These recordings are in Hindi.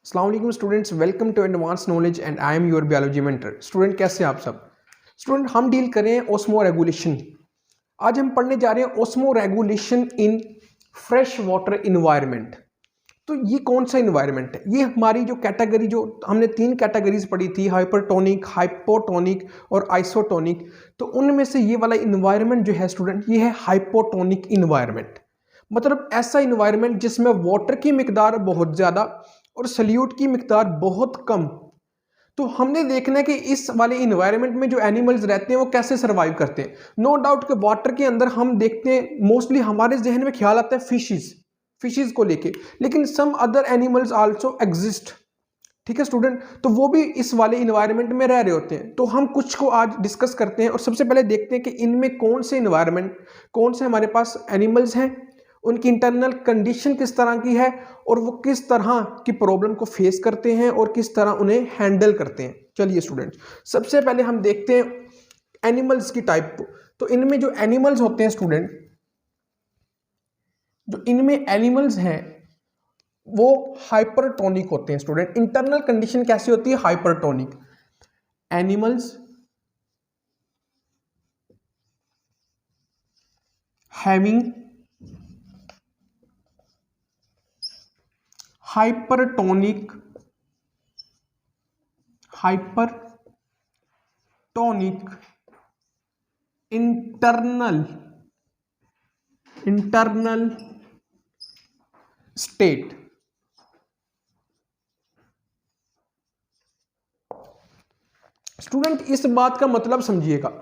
अस्सलाम वालेकुम students, welcome to advance knowledge and I am your biology mentor. Student कैसे हैं आप सब? स्टूडेंट हम डील कर रहे हैं ओस्मो रेगुलेशन। आज हम पढ़ने जा रहे हैं osmo regulation in fresh water environment. तो ये कौन सा इन्वायरमेंट है? ये हमारी जो कैटेगरी, जो हमने 3 कैटेगरीज पढ़ी थी, हाइपरटोनिक, हाइपोटोनिक और आइसोटोनिक। तो उनमें से ये वाला इन्वायरमेंट जो है स्टूडेंट, ये है हाइपोटोनिक इन्वायरमेंट। मतलब ऐसा इन्वायरमेंट जिसमें वाटर की मिकदार बहुत ज़्यादा और सल्यूट की मिकदार बहुत कम। तो हमने देखना है कि इस वाले इन्वायरमेंट में जो एनिमल्स रहते हैं वो कैसे सर्वाइव करते हैं। नो डाउट कि वाटर के अंदर हम देखते हैं मोस्टली हमारे जहन में ख्याल आता है फिशेस को लेके, लेकिन some other animals also exist. ठीक है स्टूडेंट, तो वो भी इस वाले इन्वायरमेंट में रह रहे होते हैं। तो हम कुछ को आज डिस्कस करते हैं और सबसे पहले देखते हैं कि इनमें कौन से इन्वायरमेंट, कौन से हमारे पास एनिमल्स हैं, उनकी इंटरनल कंडीशन किस तरह की है और वो किस तरह की प्रॉब्लम को फेस करते हैं और किस तरह उन्हें हैंडल करते हैं। चलिए स्टूडेंट, सबसे पहले हम देखते हैं एनिमल्स की टाइप को। तो इनमें जो एनिमल्स होते हैं स्टूडेंट, जो इनमें एनिमल्स हैं वो हाइपरटोनिक होते हैं स्टूडेंट। इंटरनल कंडीशन कैसी होती है? Hypertonic. Animals having hypertonic internal state. Student इस बात का मतलब समझिएगा,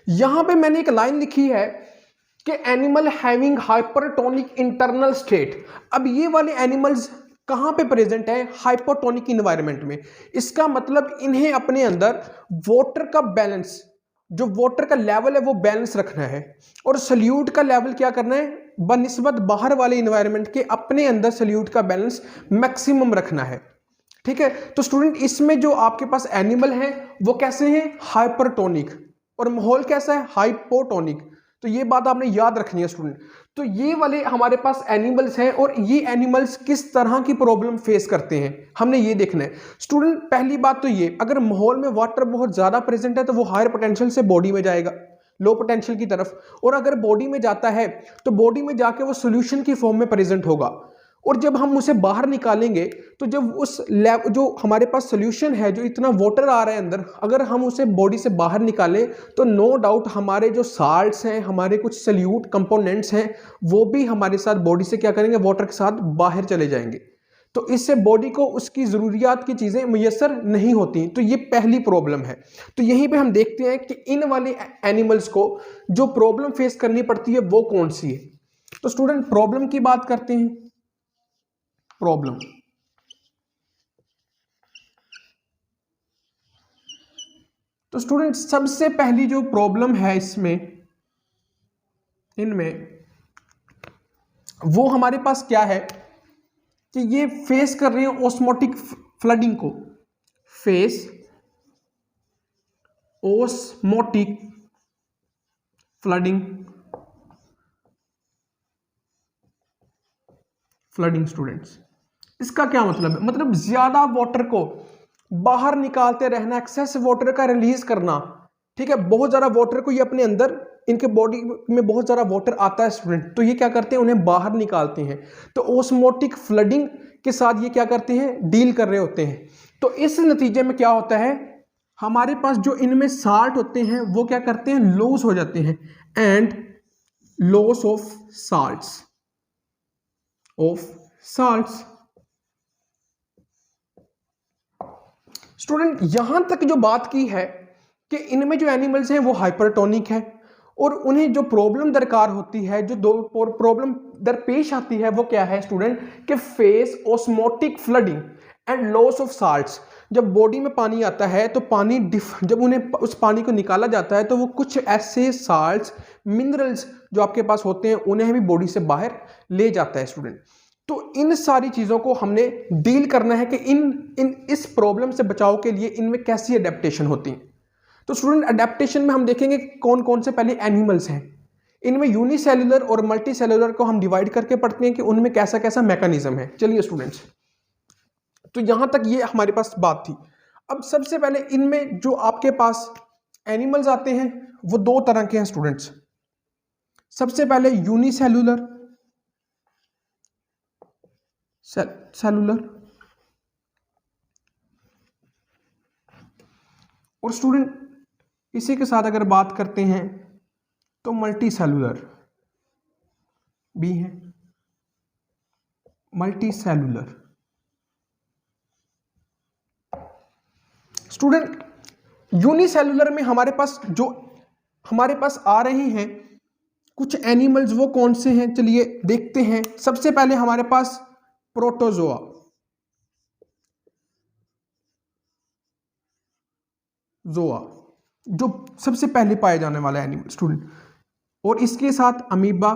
यहां पे मैंने एक लाइन लिखी है कि animal having hypertonic internal state. अब ये वाले एनिमल्स कहां पे प्रेजेंट है? हाइपोटोनिक इन्वायरमेंट में। इसका मतलब इन्हें अपने अंदर वाटर का बैलेंस, जो वाटर का लेवल है वो बैलेंस रखना है, और सल्यूट का लेवल क्या करना है? बनिस्बत बाहर वाले इन्वायरमेंट के अपने अंदर सल्यूट का बैलेंस मैक्सिमम रखना है। ठीक है, तो स्टूडेंट इसमें जो आपके पास एनिमल हैं वो कैसे हैं? हाइपरटोनिक। और माहौल कैसा है? हाइपोटोनिक। तो ये बात आपने याद रखनी है स्टूडेंट। तो ये वाले हमारे पास एनिमल्स हैं और ये एनिमल्स किस तरह की प्रॉब्लम फेस करते हैं हमने ये देखना है स्टूडेंट। पहली बात तो ये, अगर माहौल में वाटर बहुत ज्यादा प्रेजेंट है तो वो हायर पोटेंशियल से बॉडी में जाएगा, लो पोटेंशियल की तरफ। और अगर बॉडी में जाता है तो बॉडी में जाके वो सोल्यूशन की फॉर्म में प्रेजेंट होगा, और जब हम उसे बाहर निकालेंगे तो जब उस जो हमारे पास सोल्यूशन है, जो इतना वाटर आ रहा है अंदर, अगर हम उसे बॉडी से बाहर निकालें तो नो डाउट हमारे जो साल्ट्स हैं, हमारे कुछ सल्यूट कंपोनेंट्स हैं, वो भी हमारे साथ बॉडी से क्या करेंगे? वाटर के साथ बाहर चले जाएंगे। तो इससे बॉडी को उसकी ज़रूरियात की चीज़ें मुयस्सर नहीं होती। तो ये पहली प्रॉब्लम है। तो यहीं पे हम देखते हैं कि इन वाले एनिमल्स को जो प्रॉब्लम फेस करनी पड़ती है वो कौन सी है। तो स्टूडेंट प्रॉब्लम की बात करते हैं। प्रॉब्लम, तो स्टूडेंट सबसे पहली जो प्रॉब्लम है इनमें वो हमारे पास क्या है कि ये फेस कर रहे हैं ऑस्मोटिक फ्लडिंग को। Face osmotic flooding students. इसका क्या मतलब है? मतलब ज्यादा वाटर को बाहर निकालते रहना, एक्सेस वाटर का रिलीज करना। ठीक है, बहुत ज्यादा वाटर को ये अपने अंदर, इनके बॉडी में बहुत ज्यादा वाटर आता है स्टूडेंट, तो ये क्या करते हैं? उन्हें बाहर निकालते हैं। तो ओस्मोटिक फ्लडिंग के साथ ये क्या करते हैं? डील कर रहे होते हैं। तो इस नतीजे में क्या होता है? हमारे पास जो इनमें साल्ट होते हैं वो क्या करते हैं? लॉस हो जाते हैं, and loss of salts. Student यहां तक जो बात की है कि इनमें जो एनिमल्स हैं वो हाइपरटोनिक है, और उन्हें जो प्रॉब्लम दरकार होती है, जो दो प्रॉब्लम दरपेश आती है वो क्या है स्टूडेंट? कि face osmotic flooding and loss of salts. जब बॉडी में पानी आता है तो पानी जब उन्हें उस पानी को निकाला जाता है तो वो कुछ ऐसे साल्ट्स, मिनरल्स जो आपके पास होते हैं उन्हें भी बॉडी से बाहर ले जाता है स्टूडेंट। तो इन सारी चीज़ों को हमने डील करना है कि इस प्रॉब्लम से बचाव के लिए इनमें कैसी अडेप्टेशन होती है। तो स्टूडेंट अडेप्टेशन में हम देखेंगे कौन कौन से पहले एनिमल्स हैं। इनमें यूनिसेल्युलर और मल्टी सेल्युलर को हम डिवाइड करके पढ़ते हैं कि उनमें कैसा कैसा मैकेनिज्म है। चलिए स्टूडेंट्स, तो यहां तक ये हमारे पास बात थी। अब सबसे पहले इनमें जो आपके पास एनिमल्स आते हैं वो दो तरह के हैं स्टूडेंट्स। सबसे पहले यूनिसेलुलर सेलुलर और स्टूडेंट इसी के साथ अगर बात करते हैं तो मल्टी सेलुलर भी है। मल्टी सेलुलर स्टूडेंट यूनिसेलुलर में हमारे पास आ रहे हैं कुछ एनिमल्स, वो कौन से हैं चलिए देखते हैं। सबसे पहले हमारे पास प्रोटोजोआ, जो सबसे पहले पाए जाने वाला एनिमल स्टूडेंट, और इसके साथ अमीबा,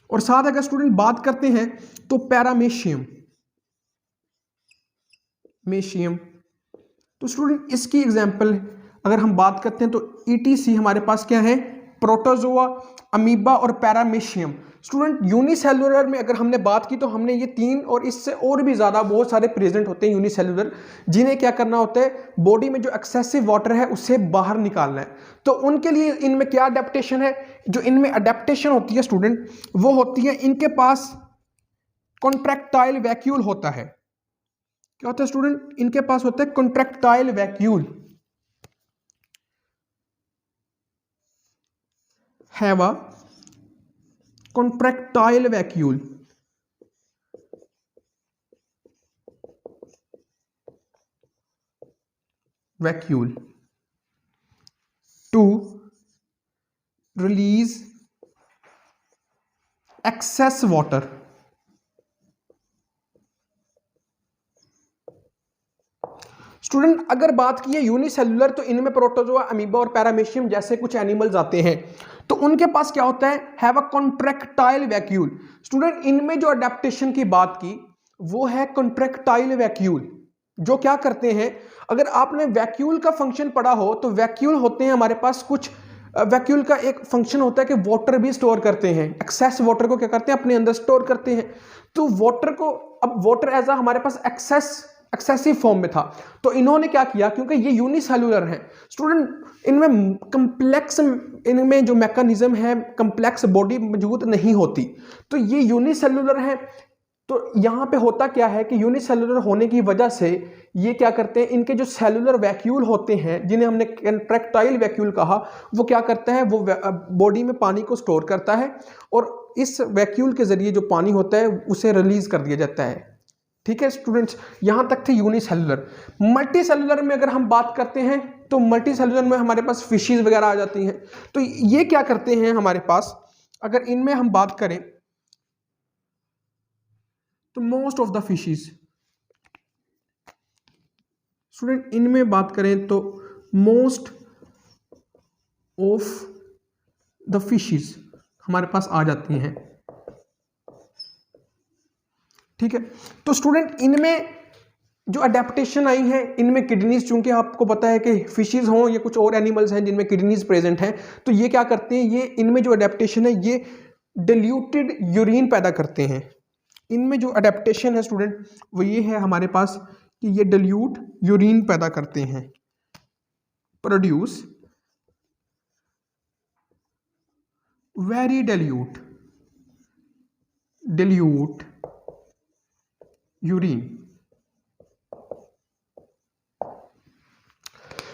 और साथ अगर स्टूडेंट बात करते हैं तो पैरामेशियम। तो स्टूडेंट इसकी एग्जांपल अगर हम बात करते हैं तो ETC हमारे पास क्या है, प्रोटोजोआ, अमीबा और पैरामेशियम। स्टूडेंट यूनिसेलुलर में अगर हमने बात की तो हमने ये तीन और इससे और भी ज़्यादा बहुत सारे प्रेजेंट होते हैं यूनिसेलुलर, जिन्हें क्या करना होता है, बॉडी में जो एक्सेसिव वाटर है उससे बाहर निकालना है। तो उनके लिए इनमें क्या अडेप्टेशन है, जो इनमें अडेप्टेशन होती है स्टूडेंट वो होती है इनके पास कॉन्ट्रैक्टाइल वैक्यूल होता है। क्या होता है स्टूडेंट, इनके पास होता है contractile vacuole, have a contractile vacuole to release excess water। Student अगर बात की है यूनिसेलुलर तो इनमें प्रोटोजोआ, अमीबा और पैरामेशियम जैसे कुछ एनिमल्स आते हैं, तो उनके पास क्या होता है, have a contractile vacuole. Student इनमें जो अडेप्टेशन की बात की वो है कॉन्ट्रैक्टाइल वैक्यूल, जो क्या करते हैं, अगर आपने वैक्यूल का फंक्शन पढ़ा हो तो वैक्यूल होते हैं हमारे पास कुछ, वैक्यूल का एक फंक्शन होता है कि वाटर भी स्टोर करते हैं, एक्सेस वाटर को क्या करते हैं अपने अंदर स्टोर करते हैं। तो वाटर को, अब वाटर एज अ हमारे पास एक्सेसिव फॉर्म में था, तो इन्होंने क्या किया, क्योंकि ये यूनिसेलुलर है स्टूडेंट, इनमें जो मैकेनिज्म है कंप्लेक्स बॉडी मौजूद नहीं होती, तो ये यूनिसेलुलर है। तो यहां पे होता क्या है कि यूनिसेलुलर होने की वजह से ये क्या करते हैं, इनके जो सेलुलर वैक्यूल होते हैं जिन्हें हमने कॉन्ट्रैक्टाइल वैक्यूल कहा, वो क्या करता है, वो बॉडी में पानी को स्टोर करता है और इस वैक्यूल के जरिए जो पानी होता है उसे रिलीज कर दिया जाता है। ठीक है स्टूडेंट्स, यहां तक थे यूनिसेलुलर। मल्टी सेलुलर में अगर हम बात करते हैं तो मल्टी सेलुलर में हमारे पास फिशेज वगैरह आ जाती हैं। तो ये क्या करते हैं हमारे पास, अगर इनमें हम बात करें तो most of the fishes, student इनमें बात करें तो मोस्ट ऑफ द फिशेज हमारे पास आ जाती हैं। ठीक है, तो स्टूडेंट इनमें जो अडेप्टेशन आई है, इनमें किडनीज, चूंकि आपको पता है कि फिशेज हों या कुछ और एनिमल्स हैं जिनमें किडनीज प्रेजेंट हैं, तो ये क्या करते हैं, ये इनमें जो अडेप्टेशन है ये डिल्यूटेड यूरिन पैदा करते हैं। इनमें जो अडेप्टेशन है स्टूडेंट वो ये है हमारे पास कि ये डिल्यूट यूरिन पैदा करते हैं, produce very dilute urine.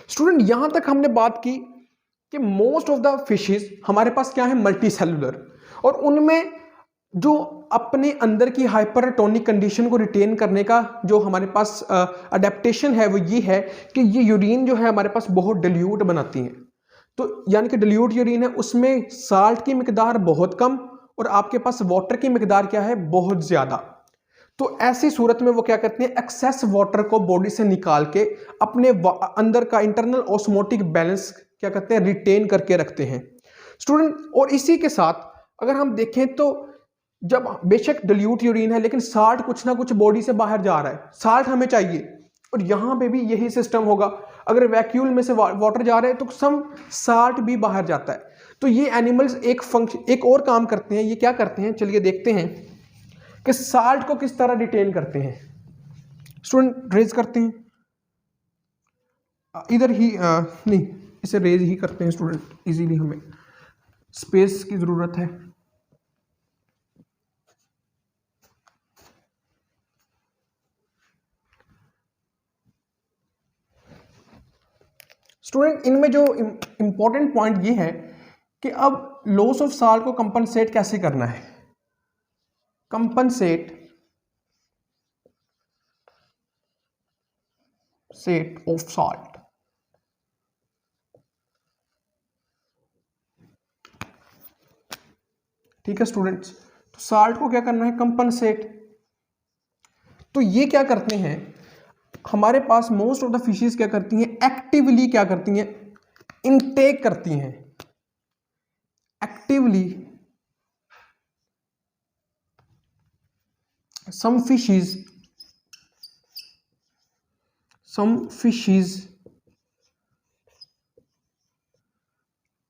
Student यहां तक हमने बात की कि मोस्ट ऑफ द फिशेस हमारे पास क्या है, मल्टी सेलुलर, और उनमें जो अपने अंदर की हाइपरटोनिक कंडीशन को रिटेन करने का जो हमारे पास अडेप्टेशन है वो ये है कि ये यूरिन जो है हमारे पास बहुत डिल्यूट बनाती हैं। तो यानी कि डिल्यूट यूरिन है, उसमें साल्ट की मिकदार बहुत कम और आपके पास वाटर की मिकदार क्या है, बहुत ज़्यादा। तो ऐसी सूरत में वो क्या करते हैं, एक्सेस वाटर को बॉडी से निकाल के अपने अंदर का इंटरनल ऑस्मोटिक बैलेंस क्या करते हैं, रिटेन करके रखते हैं स्टूडेंट। और इसी के साथ अगर हम देखें तो जब बेशक डिल्यूट यूरिन है लेकिन साल्ट कुछ ना कुछ बॉडी से बाहर जा रहा है, साल्ट हमें चाहिए, और यहां पे भी यही सिस्टम होगा। अगर वैक्यूल में से वाटर जा रहा है तो सम साल्ट भी बाहर जाता है। तो ये एनिमल्स एक और काम करते हैं। ये क्या करते हैं, चलिए देखते हैं कि साल्ट को किस तरह रिटेन करते हैं। स्टूडेंट रेज करते हैं इधर ही नहीं, इसे रेज ही करते हैं स्टूडेंट, इजीली, हमें स्पेस की जरूरत है। स्टूडेंट इनमें जो इंपॉर्टेंट पॉइंट ये है कि अब लॉस ऑफ साल्ट को कंपनसेट कैसे करना है। कंपनसेट ऑफ साल्ट, ठीक है स्टूडेंट्स। तो साल्ट को क्या करना है, कंपनसेट। तो ये क्या करते हैं, हमारे पास मोस्ट ऑफ द फिशेस क्या करती हैं, एक्टिवली क्या करती हैं, इनटेक करती हैं। एक्टिवली some fishes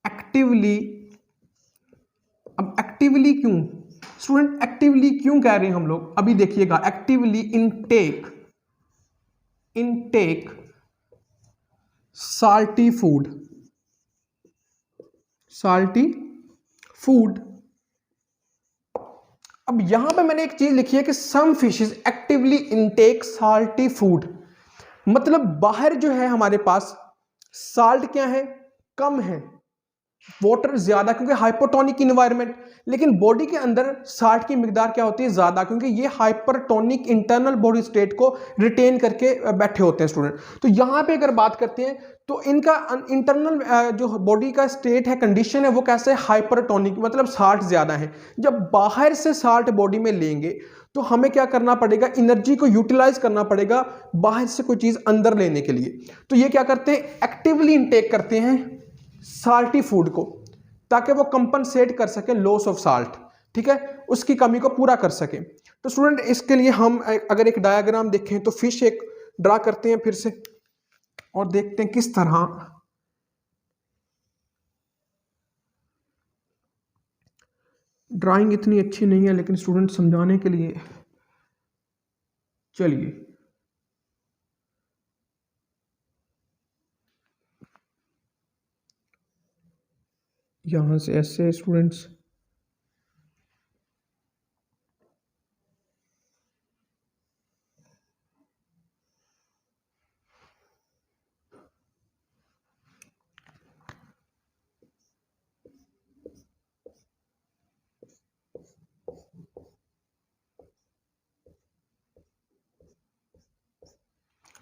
एक्टिवली, अब एक्टिवली क्यों स्टूडेंट, एक्टिवली क्यों कह रहे हैं हम लोग, अभी देखिएगा। Actively intake salty food. अब यहां पे मैंने एक चीज लिखी है कि some fishes actively intake salty food, मतलब बाहर जो है हमारे पास साल्ट क्या है, कम है, वाटर ज्यादा क्योंकि हाइपोटोनिक इन्वायरमेंट, लेकिन बॉडी के अंदर साल्ट की मिकदार क्या होती है, ज्यादा, क्योंकि ये हाइपरटोनिक इंटरनल बॉडी स्टेट को रिटेन करके बैठे होते हैं स्टूडेंट। तो यहां पे अगर बात करते हैं तो इनका इंटरनल जो बॉडी का स्टेट है, कंडीशन है, वो कैसे हाइपरटोनिक, मतलब साल्ट ज्यादा है। जब बाहर से साल्ट बॉडी में लेंगे तो हमें क्या करना पड़ेगा, एनर्जी को यूटिलाइज करना पड़ेगा बाहर से कोई चीज अंदर लेने के लिए। तो ये क्या करते हैं, एक्टिवली इनटेक करते हैं साल्टी फूड को, ताकि वो कंपनसेट कर सके लॉस ऑफ साल्ट, ठीक है, उसकी कमी को पूरा कर सके। तो स्टूडेंट इसके लिए हम अगर एक डायग्राम देखें तो फिश एक ड्रा करते हैं फिर से और देखते हैं किस तरह ड्राइंग इतनी अच्छी नहीं है लेकिन स्टूडेंट समझाने के लिए, चलिए यहां से ऐसे स्टूडेंट्स,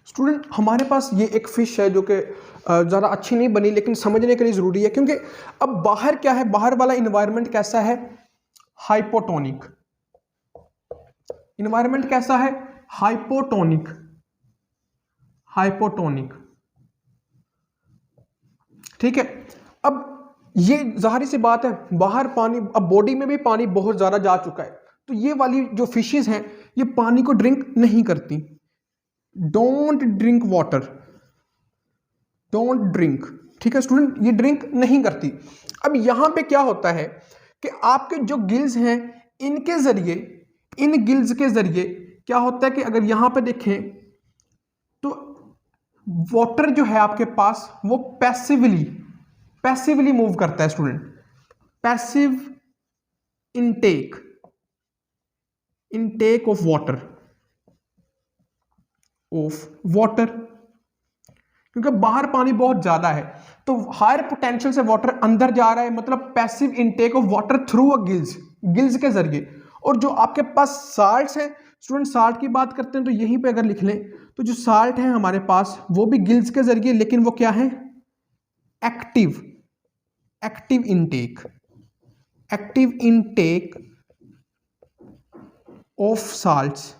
स्टूडेंट हमारे पास ये एक फिश है जो कि ज़्यादा अच्छी नहीं बनी लेकिन समझने के लिए ज़रूरी है, क्योंकि अब बाहर क्या है, बाहर वाला इन्वायरमेंट कैसा है, हाइपोटोनिक इन्वायरमेंट, कैसा है, हाइपोटोनिक, ठीक है। अब ये जाहिर सी बात है, बाहर पानी, अब बॉडी में भी पानी बहुत ज़्यादा जा चुका है, तो ये वाली जो फिशेस हैं ये पानी को ड्रिंक नहीं करती। Don't drink water, don't drink, ठीक है स्टूडेंट, ये ड्रिंक नहीं करती। अब यहां पे क्या होता है कि आपके जो गिल्स हैं, इनके जरिए, इन गिल्स के जरिए क्या होता है कि अगर यहां पे देखें तो वाटर जो है आपके पास वो पैसिवली मूव करता है student. Passive intake of water, क्योंकि बाहर पानी बहुत ज्यादा है तो हायर पोटेंशियल से वाटर अंदर जा रहा है, मतलब passive intake of water through a gills के जरिए। और जो आपके पास साल्ट्स हैं स्टूडेंट, साल्ट की बात करते हैं तो यहीं पे अगर लिख लें तो जो साल्ट है हमारे पास वो भी गिल्स के जरिए, लेकिन वो क्या है, एक्टिव इनटेक ऑफ साल्ट्स।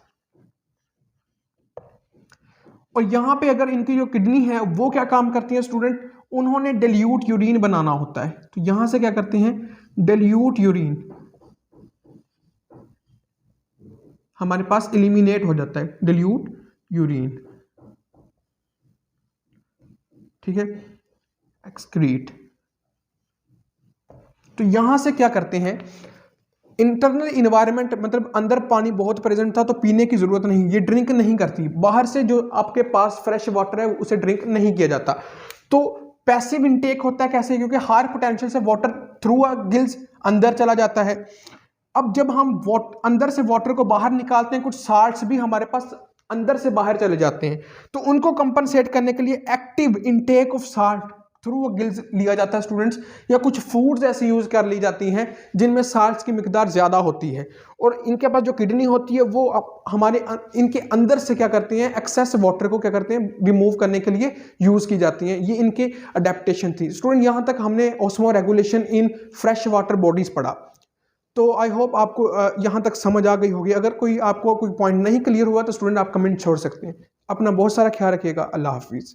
और यहां पे अगर इनकी जो किडनी है वो क्या काम करती है स्टूडेंट, उन्होंने डिल्यूट यूरिन बनाना होता है, तो यहां से क्या करते हैं, डिल्यूट यूरिन हमारे पास एलिमिनेट हो जाता है, डिल्यूट यूरिन, ठीक है, एक्सक्रीट। तो यहाँ से क्या करते हैं, इंटरनल इन्वायरमेंट मतलब अंदर पानी बहुत प्रेजेंट था तो पीने की जरूरत नहीं, ये ड्रिंक नहीं करती, बाहर से जो आपके पास फ्रेश वाटर है उसे ड्रिंक नहीं किया जाता। तो पैसिव इनटेक होता है कैसे, क्योंकि हायर पोटेंशियल से वाटर थ्रू गिल्स अंदर चला जाता है। अब जब हम अंदर से वाटर को बाहर निकालते हैं, कुछ साल्ट्स भी हमारे पास अंदर से बाहर चले जाते हैं, तो उनको कंपनसेट करने के लिए active intake of salt through gills लिया जाता है स्टूडेंट्स, या कुछ फूड्स ऐसे यूज कर ली जाती हैं जिनमें साल्ट्स की मिकदार ज्यादा होती है, और इनके पास जो किडनी होती है वो हमारे इनके अंदर से क्या करती हैं, एक्सेस वाटर को क्या करते हैं, रिमूव करने के लिए यूज की जाती हैं। ये इनके अडेप्टेशन थी। स्टूडेंट यहां तक हमने osmo regulation in fresh water bodies पढ़ा। तो आई होप आपको यहाँ तक समझ आ गई होगी। अगर कोई आपको कोई पॉइंट नहीं क्लियर हुआ तो स्टूडेंट आप कमेंट छोड़ सकते हैं। अपना बहुत सारा ख्याल रखिएगा। अल्लाह हाफिज़।